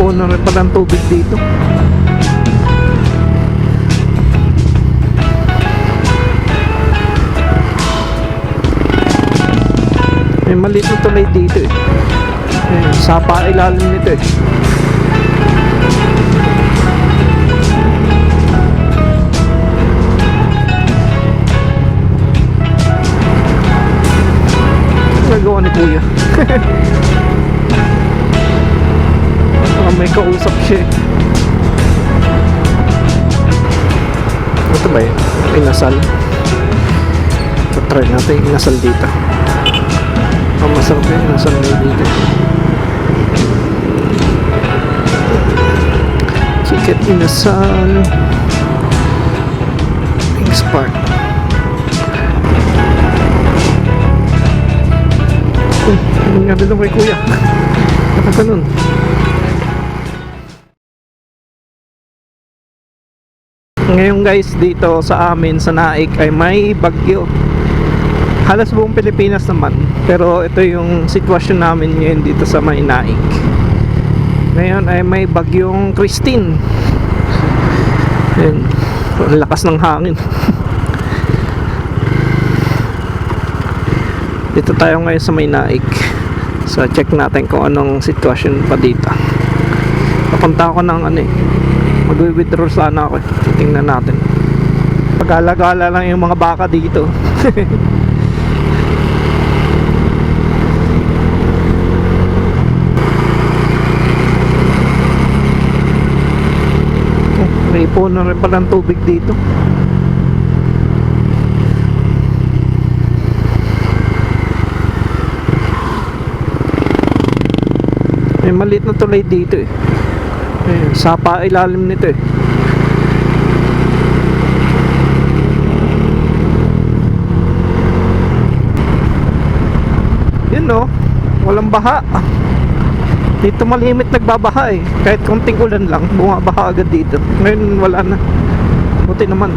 puno rin pala ng tubig dito. May maliit na tulay dito eh. Ayan, sapa ilalim nito eh. Nagawa ni kuya. May kausap siya. Ito ba yun? Inasal. So try natin inasal dito. Masarap yun, inasal na dito. Chicken inasal. Wings Park. Ano nga dito kay kuya? Nakaganon. Ngayon guys, dito sa amin sa Naik ay may bagyo. Halos buong Pilipinas naman, pero ito yung sitwasyon namin ngayon dito sa may Naik. Ngayon ay may bagyong Christine. Ayan, lakas ng hangin. Dito tayo ngayon sa may Naik. So check natin kung anong sitwasyon pa dito. Papunta ako ng mag-withdraw sana ako. Tingnan natin. Pag-alagala lang yung mga baka dito. May puno rin pala ng tubig dito. May maliit na tulay dito eh. Ayan, sapa ilalim nito eh. Yun no, walang baha. Dito malimit nagbabaha eh. Kahit konting ulan lang, bumabaha agad dito. Ngayon wala na. Buti naman.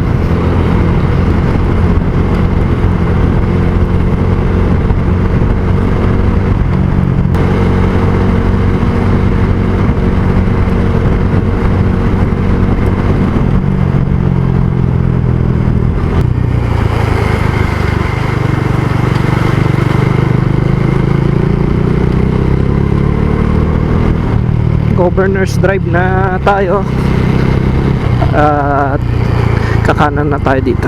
Governor's Drive na tayo at kakanan na tayo dito.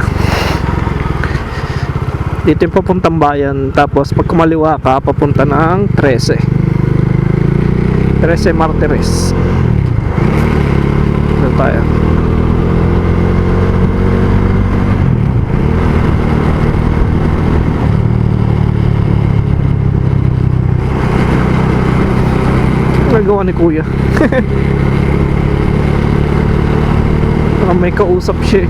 Dito yung papuntang bayan, tapos pag kumaliwa ka papunta ng 13 Martires. Dito tayo. Nagawa ni kuya. May kausap siya.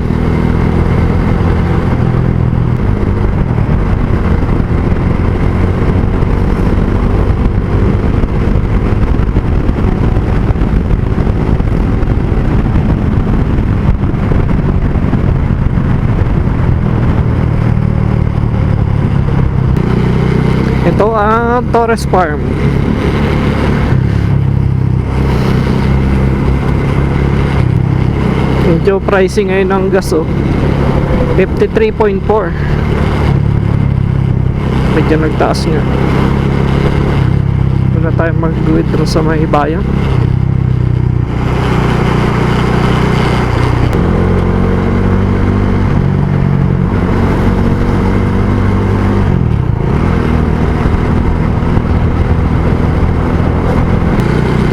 Ito ang Torres Farm. Medyo pricing ngayon ng gas 53.4. Medyo nagtaas nga. Wala tayong mag-withdraw sa may bayan.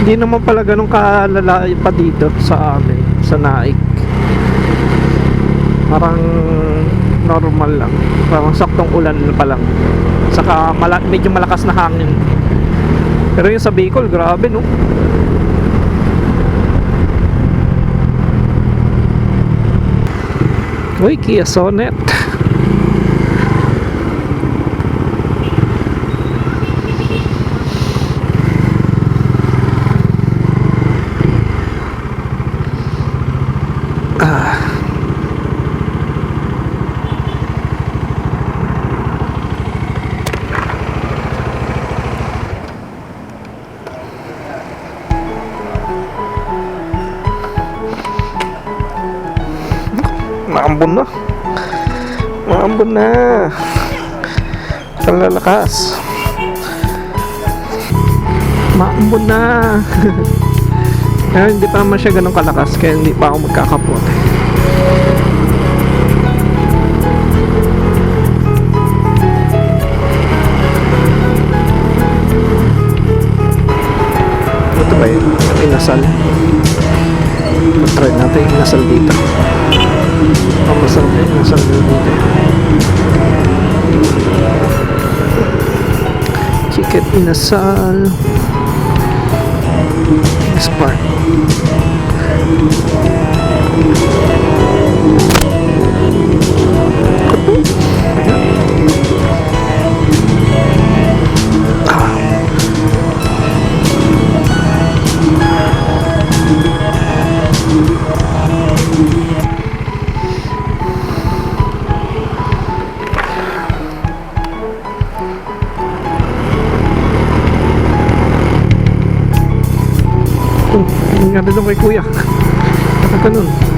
Hindi naman pala ganun kalala pa dito sa amin, sa Naik. Parang normal lang. Parang saktong ulan pa lang. Saka medyo malakas na hangin. Pero yung sa Bicol, grabe no. Uy, Kia Sonet. Maambon na. Maambon na. Kalalakas. Maambon na. Kaya hindi pa naman siya ganun kalakas. Kaya hindi pa ako magkakapot. Ito ba yun? Inasal. Try natin yung inasal dito. Masarap na yung inasal dito. Chicken inasal. Spark. Ang ganda doon kay kuya. Baka ganun.